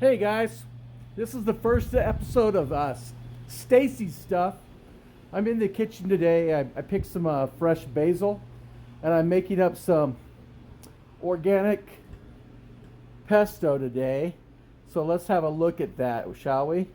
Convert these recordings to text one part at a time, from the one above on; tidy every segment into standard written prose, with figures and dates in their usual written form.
Hey guys, this is the first episode of Stacy's Stuff. I'm in the kitchen today. I picked some fresh basil and I'm making up some organic pesto today. So let's have a look at that, shall we?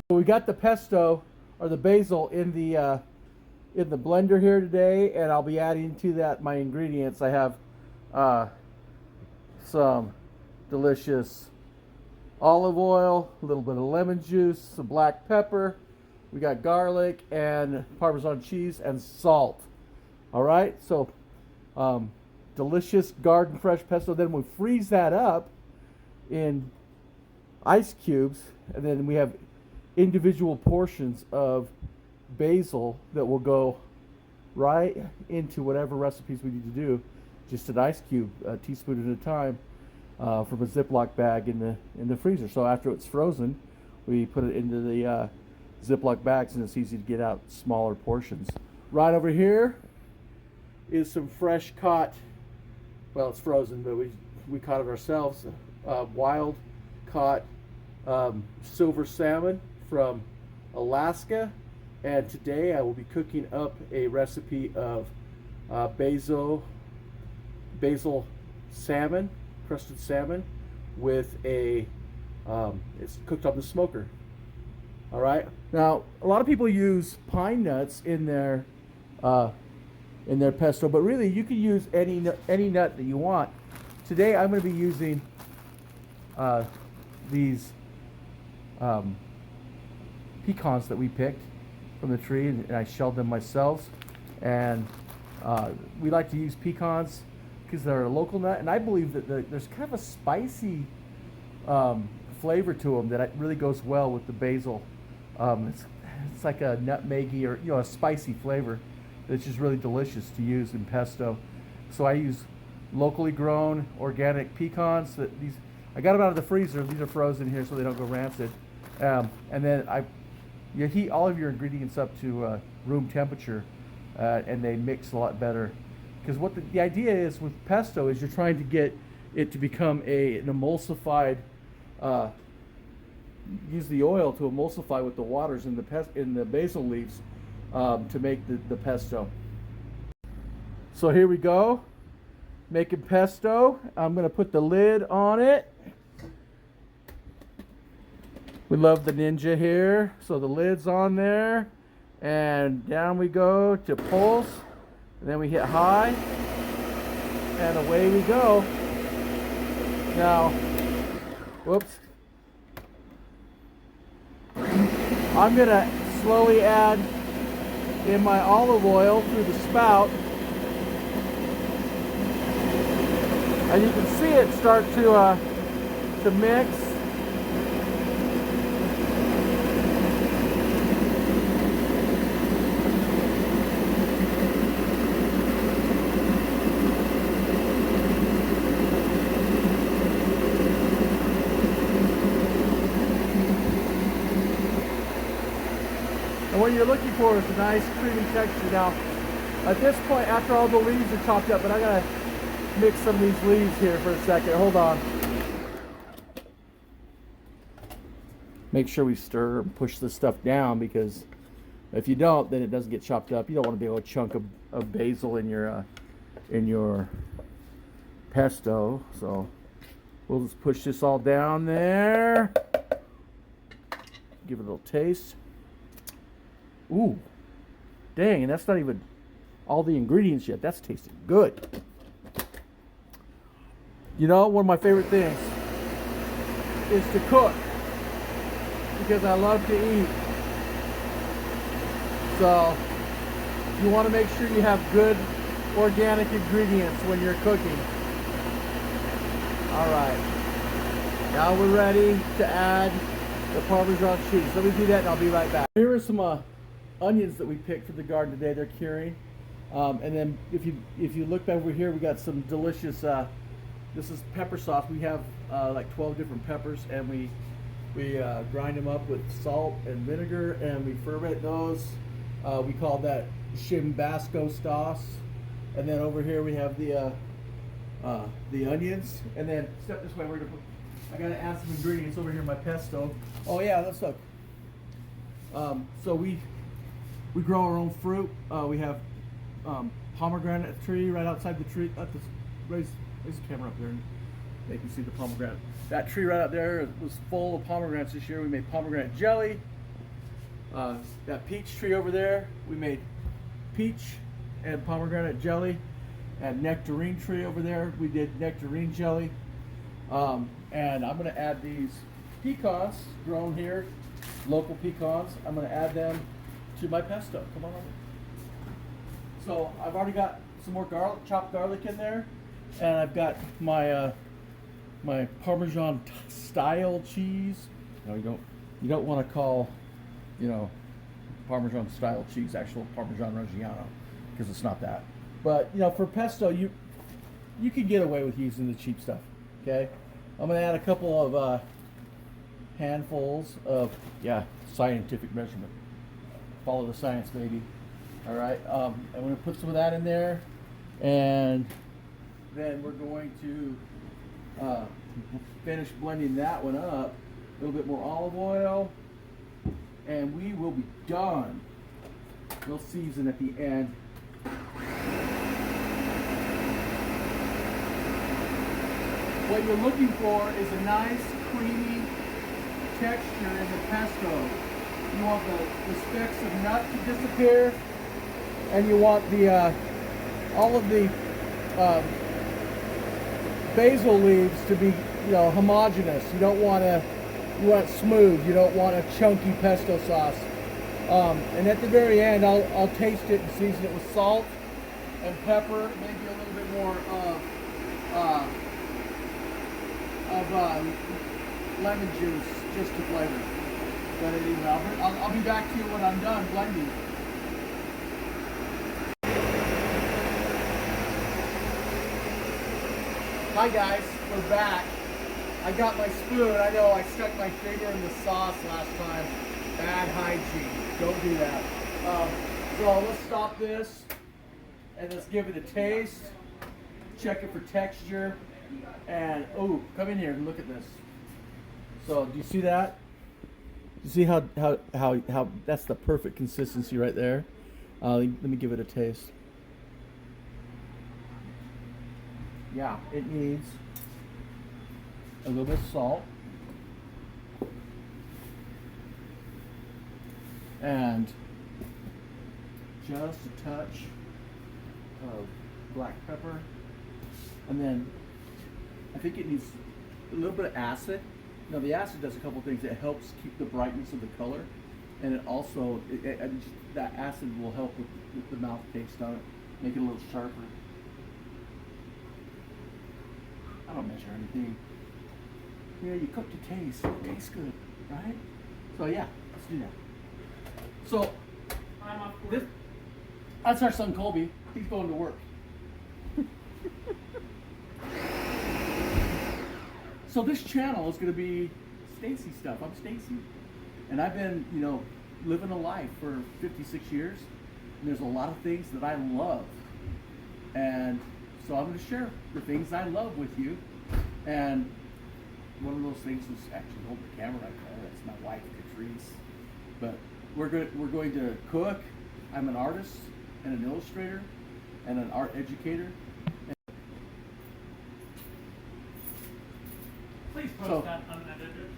So we got the pesto or the basil in the blender here today, and I'll be adding to that my ingredients. I have some delicious olive oil, a little bit of lemon juice, some black pepper. We got garlic and Parmesan cheese and salt. All right, so delicious garden fresh pesto. Then we freeze that up in ice cubes, and then we have individual portions of basil that will go right into whatever recipes we need to do. Just an ice cube, a teaspoon at a time. From a Ziploc bag in the freezer. So after it's frozen, we put it into the Ziploc bags, and it's easy to get out smaller portions. Right over here is some fresh caught. Well, it's frozen, but we caught it ourselves. Wild caught silver salmon from Alaska, and today I will be cooking up a recipe of basil salmon. Crusted salmon with it's cooked on the smoker. All right. Now, a lot of people use pine nuts in their pesto, but really you can use any nut that you want. Today, I'm going to be using these pecans that we picked from the tree, and I shelled them myself. And we like to use pecans because they're a local nut, and I believe that there's kind of a spicy flavor to them that really goes well with the basil. It's like a nutmeggy or a spicy flavor that's just really delicious to use in pesto. So I use locally grown organic pecans. I got them out of the freezer. These are frozen here so they don't go rancid. And then you heat all of your ingredients up to room temperature, and they mix a lot better. Because what the idea is with pesto is you're trying to get it to become an emulsified. Use the oil to emulsify with the waters in the basil leaves to make the pesto. So here we go, making pesto. I'm going to put the lid on it. We love the Ninja here, so the lid's on there, and down we go to pulse. And then we hit high, and away we go. Now, whoops. I'm gonna slowly add in my olive oil through the spout. And you can see it start to mix. And what you're looking for is a nice creamy texture. Now, at this point, after all the leaves are chopped up, but I gotta mix some of these leaves here for a second. Hold on. Make sure we stir and push this stuff down, because if you don't, then it doesn't get chopped up. You don't want to be a chunk of basil in your pesto. So we'll just push this all down there. Give it a little taste. Ooh, dang, and that's not even all the ingredients yet. That's tasting good. You know, one of my favorite things is to cook, because I love to eat. So you want to make sure you have good organic ingredients when you're cooking. All right, now we're ready to add the Parmesan cheese. Let me do that and I'll be right back. Here are some onions that we picked for the garden today. They're curing, and then if you look over here, we got some delicious. This is pepper sauce. We have like 12 different peppers, and we grind them up with salt and vinegar, and we ferment those. We call that Shimbasco sauce. And then over here we have the onions, and then step this way. We're gonna put I gotta add some ingredients over here in my pesto. Oh yeah, let's look. So we grow our own fruit. We have pomegranate tree right outside the tree. Raise the camera up there and make you see the pomegranate. That tree right out there was full of pomegranates this year. We made pomegranate jelly. That peach tree over there, we made peach and pomegranate jelly. And nectarine tree over there, we did nectarine jelly. And I'm gonna add these pecans grown here, local pecans. I'm gonna add them to my pesto. Come on over. So I've already got some more garlic, chopped garlic in there, and I've got my my Parmesan style cheese. No, you don't want to call, Parmesan style cheese actual Parmesan Reggiano, because it's not that. But for pesto, you can get away with using the cheap stuff. Okay, I'm gonna add a couple of handfuls of scientific measurement. Follow the science, baby. All right, I'm gonna put some of that in there, and then we're going to finish blending that one up. A little bit more olive oil, and we will be done. We'll season at the end. What you're looking for is a nice, creamy texture in the pesto. You want the specks of nut to disappear, and you want the all of the basil leaves to be homogeneous. You want it smooth. You don't want a chunky pesto sauce. And at the very end, I'll taste it and season it with salt and pepper, maybe a little bit more of lemon juice just to flavor. But anyway, I'll be back to you when I'm done blending. Hi guys, we're back. I got my spoon. I know I stuck my finger in the sauce last time. Bad hygiene. Don't do that. So let's stop this and let's give it a taste. Check it for texture. And come in here and look at this. So do you see that? You see how that's the perfect consistency right there. Let me give it a taste. Yeah, it needs a little bit of salt and just a touch of black pepper, and then I think it needs a little bit of acid. Now the acid does a couple things. It helps keep the brightness of the color, and it also that acid will help with the mouth taste on it, make it a little sharper. I don't measure anything. You cook to taste. It tastes good, right? So yeah, let's do that. So that's our son Colby. He's going to work. So this channel is going to be Stacy stuff. I'm Stacy, and I've been, living a life for 56 years. And there's a lot of things that I love, and so I'm going to share the things I love with you. And one of those things is actually holding the camera right there. That's my wife, Catrice. But we're going to cook. I'm an artist and an illustrator and an art educator. Please post that unedited.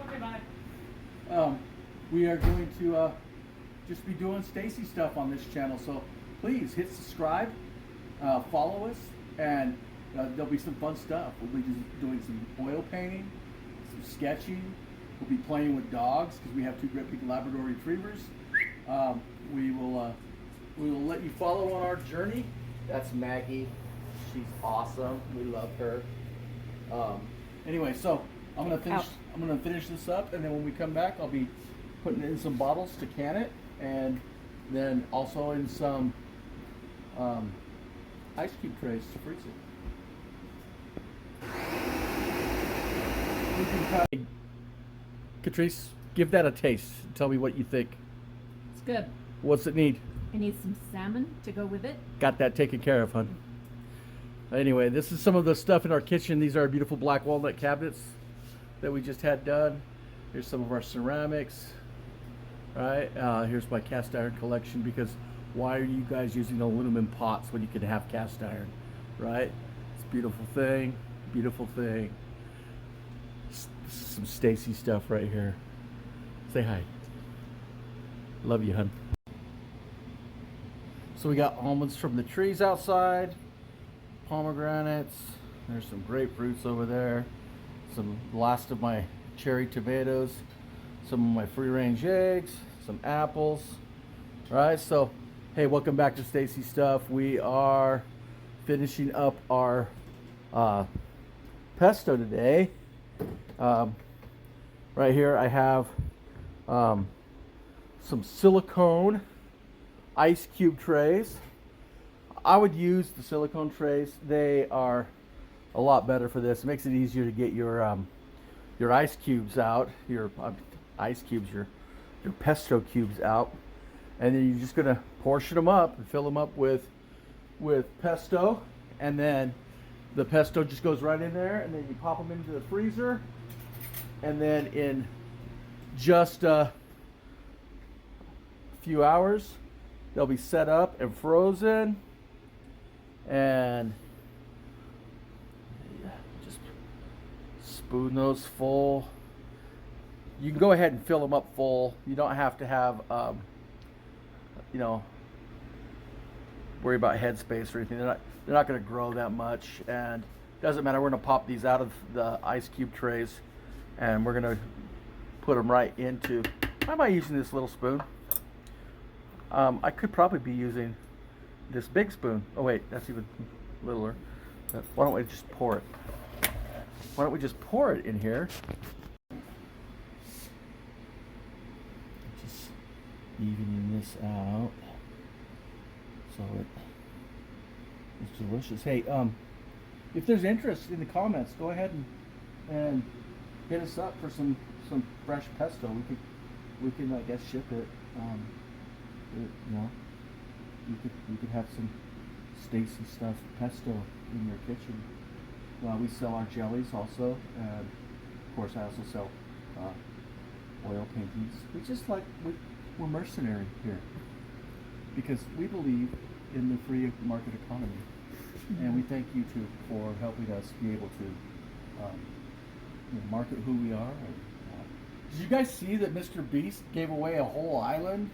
Okay, bye. We are going to just be doing Stacy stuff on this channel. So please hit subscribe, follow us, and there'll be some fun stuff. We'll be just doing some oil painting, some sketching. We'll be playing with dogs because we have two great big Labrador retrievers. We will let you follow on our journey. That's Maggie. She's awesome. We love her. Anyway, so I'm gonna finish this up, and then when we come back, I'll be putting it in some bottles to can it, and then also in some ice cube trays to freeze it. Catrice, give that a taste. Tell me what you think. It's good. What's it need? It needs some salmon to go with it. Got that taken care of, hon. Anyway, this is some of the stuff in our kitchen. These are beautiful black walnut cabinets that we just had done. Here's some of our ceramics. Right, here's my cast iron collection, because why are you guys using aluminum pots when you can have cast iron, right? It's a beautiful thing, beautiful thing. This is some Stacy stuff right here. Say hi. Love you, hun. So we got almonds from the trees outside, pomegranates, there's some grapefruits over there, some last of my cherry tomatoes, some of my free-range eggs, some apples. Right, so hey, welcome back to Stacy Stuff. We are finishing up our pesto today. Right here I have some silicone ice cube trays. I would use the silicone trays. They are a lot better for this. It makes it easier to get your ice cubes out, your pesto cubes out, and then you're just gonna portion them up and fill them up with pesto, and then the pesto just goes right in there, and then you pop them into the freezer, and then in just a few hours they'll be set up and frozen, and just spoon those full. You can go ahead and fill them up full. You don't have to have, worry about headspace or anything. They're not going to grow that much, and it doesn't matter. We're going to pop these out of the ice cube trays, and we're going to put them right into. Why am I using this little spoon? I could probably be using this big spoon. Oh wait, that's even littler. Why don't we just pour it? Why don't we just pour it in here? Just evening this out so it's delicious. Hey, if there's interest in the comments, go ahead and hit us up for some fresh pesto. We can I guess ship it. You could have some Stacy Stuff pesto in your kitchen. We sell our jellies also, and of course I also sell oil paintings. We're mercenary here because we believe in the free market economy, and we thank YouTube for helping us be able to market who we are. Did you guys see that Mr. Beast gave away a whole island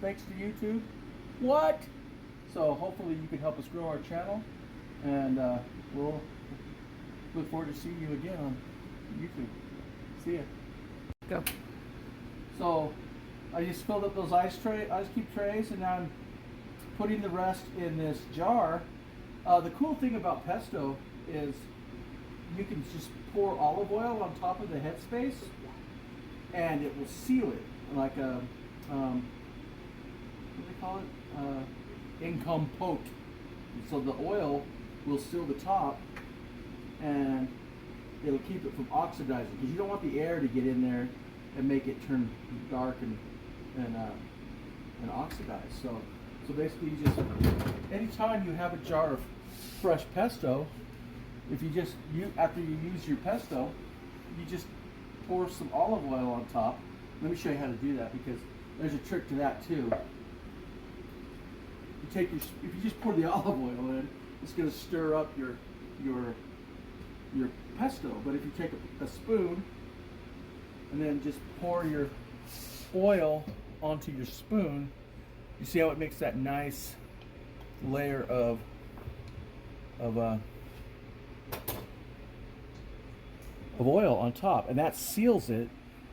thanks to YouTube? What? So hopefully you can help us grow our channel, and we'll look forward to seeing you again on YouTube. See ya. Go. So I just filled up those ice cube trays, and now I'm putting the rest in this jar. The cool thing about pesto is you can just pour olive oil on top of the headspace, and it will seal it like a what do they call it? Incompote. So the oil will seal the top, and it'll keep it from oxidizing, because you don't want the air to get in there and make it turn dark and oxidize. So basically, you just anytime you have a jar of fresh pesto, if after you use your pesto, you just pour some olive oil on top. Let me show you how to do that, because there's a trick to that too. If you just pour the olive oil in, it's going to stir up your pesto. But if you take a spoon and then just pour your oil onto your spoon, you see how it makes that nice layer of oil on top, and that seals it,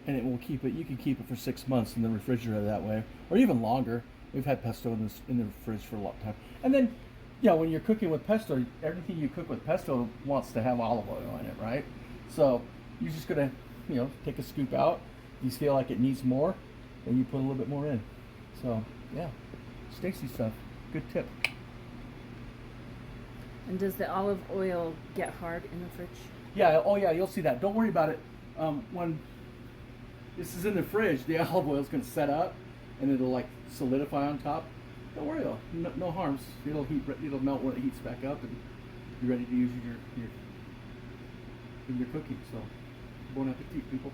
and it will keep it. You can keep it for 6 months in the refrigerator that way, or even longer. We've had pesto in the fridge for a long time. And then, when you're cooking with pesto, everything you cook with pesto wants to have olive oil in it, right? So you're just gonna, take a scoop out. If you feel like it needs more, then you put a little bit more in. So yeah, Stacy Stuff. Good tip. And does the olive oil get hard in the fridge? Yeah. Oh yeah. You'll see that. Don't worry about it. When this is in the fridge, the olive oil is gonna set up, and it'll like solidify on top. Don't worry, no harms. It'll melt when it heats back up, be ready to use in your cooking. So, bon appetit, people.